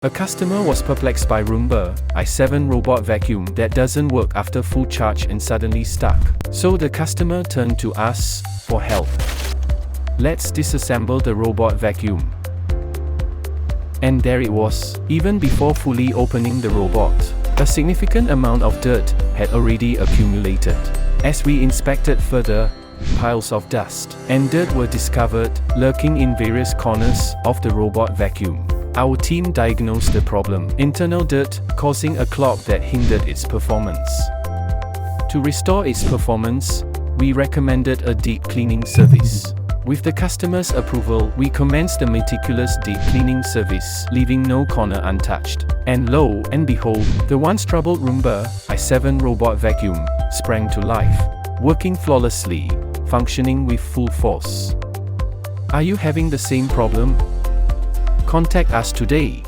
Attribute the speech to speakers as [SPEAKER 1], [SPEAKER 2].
[SPEAKER 1] A customer was perplexed by Roomba, i7 robot vacuum that doesn't work after full charge and suddenly stuck. So the customer turned to us for help. Let's disassemble the robot vacuum. And there it was, even before fully opening the robot. A significant amount of dirt had already accumulated. As we inspected further, piles of dust and dirt were discovered, lurking in various corners of the robot vacuum. Our team diagnosed the problem: internal dirt, causing a clog that hindered its performance. To restore its performance, we recommended a deep cleaning service. With the customer's approval, we commenced a meticulous deep cleaning service, leaving no corner untouched. And lo and behold, the once troubled Roomba, i7 robot vacuum, sprang to life, working flawlessly, functioning with full force. Are you having the same problem? Contact us today.